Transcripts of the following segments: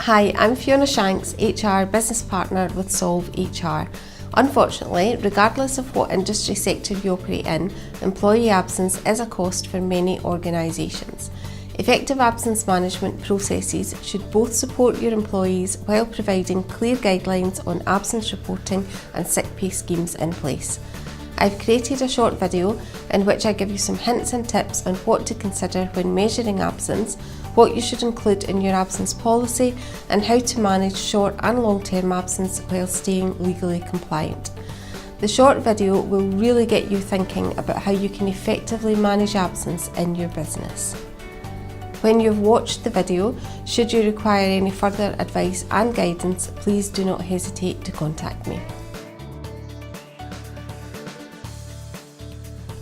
Hi, I'm Fiona Shanks, HR Business Partner with Solve HR. Unfortunately, regardless of what industry sector you operate in, employee absence is a cost for many organisations. Effective absence management processes should both support your employees while providing clear guidelines on absence reporting and sick pay schemes in place. I've created a short video in which I give you some hints and tips on what to consider when measuring absence, what you should include in your absence policy, and how to manage short and long-term absence while staying legally compliant. The short video will really get you thinking about how you can effectively manage absence in your business. When you've watched the video, should you require any further advice and guidance, please do not hesitate to contact me.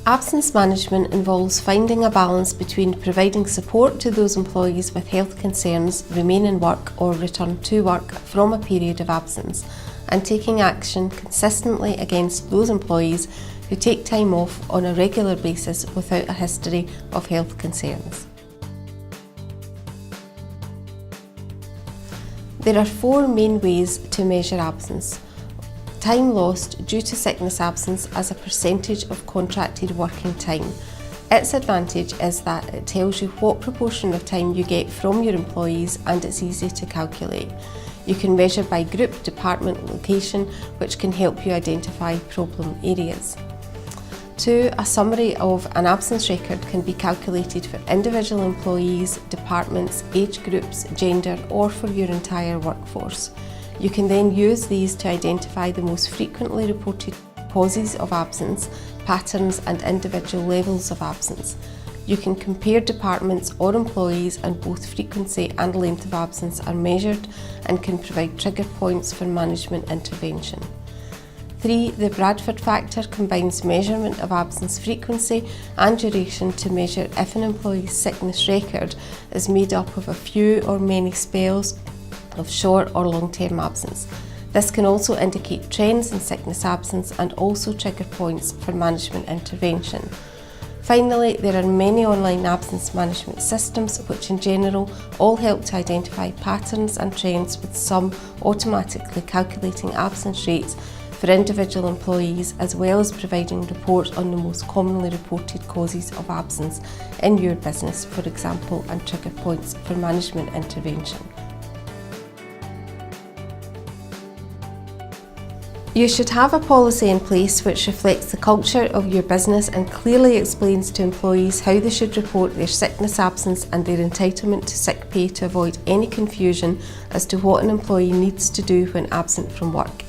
Absence management involves finding a balance between providing support to those employees with health concerns remain in work or return to work from a period of absence, and taking action consistently against those employees who take time off on a regular basis without a history of health concerns. There are 4 main ways to measure absence. Time lost due to sickness absence as a percentage of contracted working time. Its advantage is that it tells you what proportion of time you get from your employees, and it's easy to calculate. You can measure by group, department, location, which can help you identify problem areas. 2. A summary of an absence record can be calculated for individual employees, departments, age groups, gender, or for your entire workforce. You can then use these to identify the most frequently reported causes of absence, patterns, and individual levels of absence. You can compare departments or employees, and both frequency and length of absence are measured and can provide trigger points for management intervention. 3. The Bradford factor combines measurement of absence frequency and duration to measure if an employee's sickness record is made up of a few or many spells of short or long-term absence. This can also indicate trends in sickness absence and also trigger points for management intervention. Finally, there are many online absence management systems which in general all help to identify patterns and trends, with some automatically calculating absence rates for individual employees, as well as providing reports on the most commonly reported causes of absence in your business, for example, and trigger points for management intervention. You should have a policy in place which reflects the culture of your business and clearly explains to employees how they should report their sickness absence and their entitlement to sick pay, to avoid any confusion as to what an employee needs to do when absent from work.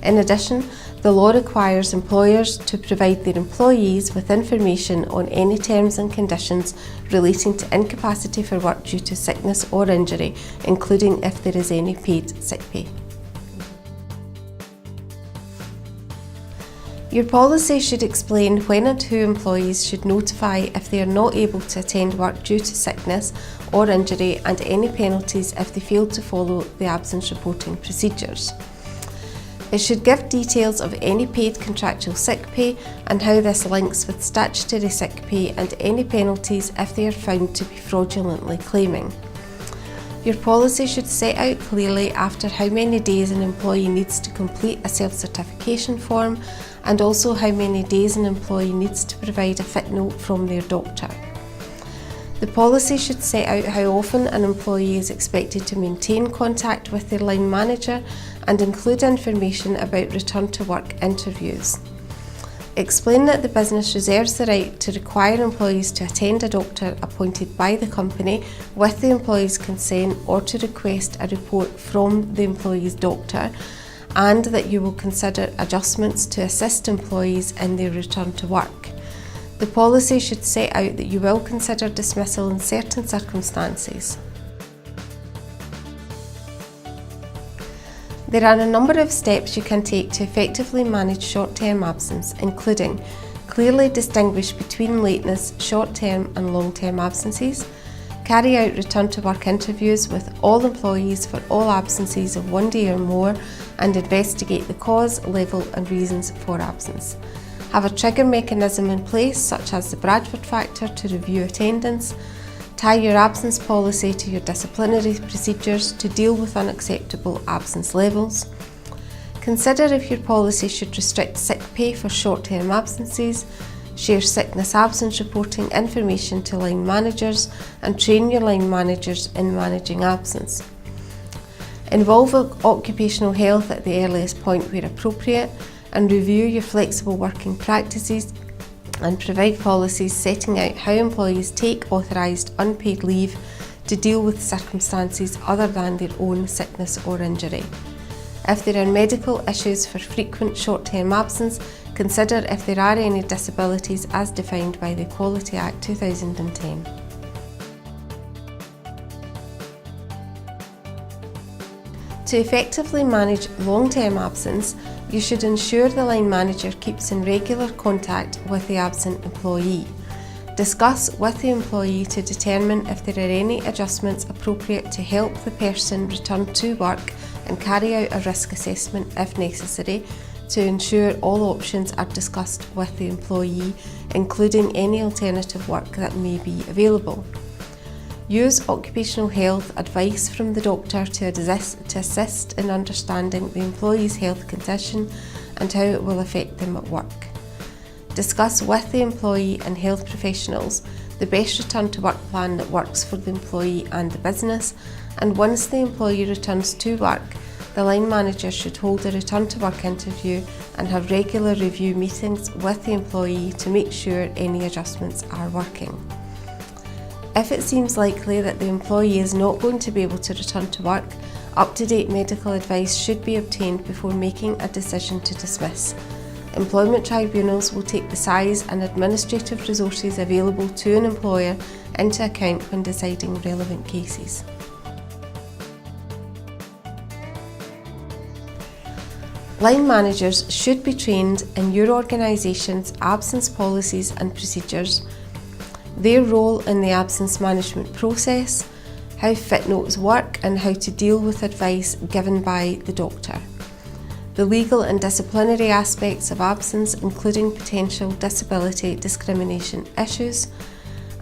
In addition, the law requires employers to provide their employees with information on any terms and conditions relating to incapacity for work due to sickness or injury, including if there is any paid sick pay. Your policy should explain when and who employees should notify if they are not able to attend work due to sickness or injury, and any penalties if they fail to follow the absence reporting procedures. It should give details of any paid contractual sick pay and how this links with statutory sick pay, and any penalties if they are found to be fraudulently claiming. Your policy should set out clearly after how many days an employee needs to complete a self-certification form, and also how many days an employee needs to provide a fit note from their doctor. The policy should set out how often an employee is expected to maintain contact with their line manager, and include information about return to work interviews. Explain that the business reserves the right to require employees to attend a doctor appointed by the company with the employee's consent, or to request a report from the employee's doctor, and that you will consider adjustments to assist employees in their return to work. The policy should set out that you will consider dismissal in certain circumstances. There are a number of steps you can take to effectively manage short-term absence, including clearly distinguish between lateness, short-term and long-term absences, carry out return to work interviews with all employees for all absences of 1 day or more, and investigate the cause, level and reasons for absence. Have a trigger mechanism in place, such as the Bradford factor, to review attendance. Tie your absence policy to your disciplinary procedures to deal with unacceptable absence levels. Consider if your policy should restrict sick pay for short-term absences. Share sickness absence reporting information to line managers and train your line managers in managing absence. Involve occupational health at the earliest point where appropriate, and review your flexible working practices and provide policies setting out how employees take authorised unpaid leave to deal with circumstances other than their own sickness or injury. If there are medical issues for frequent short-term absence, consider if there are any disabilities as defined by the Equality Act 2010. To effectively manage long-term absence, you should ensure the line manager keeps in regular contact with the absent employee. Discuss with the employee to determine if there are any adjustments appropriate to help the person return to work, and carry out a risk assessment if necessary to ensure all options are discussed with the employee, including any alternative work that may be available. Use occupational health advice from the doctor to assist in understanding the employee's health condition and how it will affect them at work. Discuss with the employee and health professionals the best return to work plan that works for the employee and the business, and once the employee returns to work, the line manager should hold a return to work interview and have regular review meetings with the employee to make sure any adjustments are working. If it seems likely that the employee is not going to be able to return to work, up-to-date medical advice should be obtained before making a decision to dismiss. Employment tribunals will take the size and administrative resources available to an employer into account when deciding relevant cases. Line managers should be trained in your organisation's absence policies and procedures, their role in the absence management process, how fit notes work and how to deal with advice given by the doctor, the legal and disciplinary aspects of absence including potential disability discrimination issues,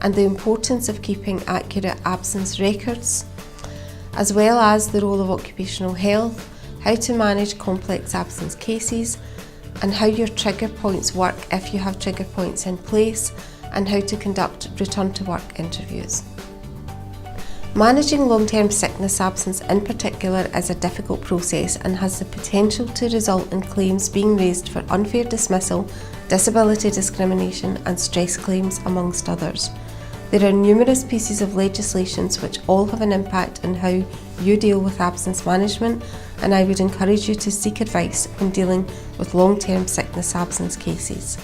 and the importance of keeping accurate absence records, as well as the role of occupational health, how to manage complex absence cases, and how your trigger points work if you have trigger points in place, and how to conduct return to work interviews. Managing long-term sickness absence in particular is a difficult process and has the potential to result in claims being raised for unfair dismissal, disability discrimination and stress claims amongst others. There are numerous pieces of legislation which all have an impact on how you deal with absence management, and I would encourage you to seek advice when dealing with long-term sickness absence cases.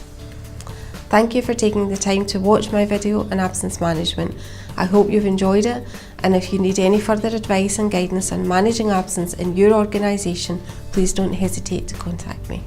Thank you for taking the time to watch my video on absence management. I hope you've enjoyed it, and if you need any further advice and guidance on managing absence in your organisation, please don't hesitate to contact me.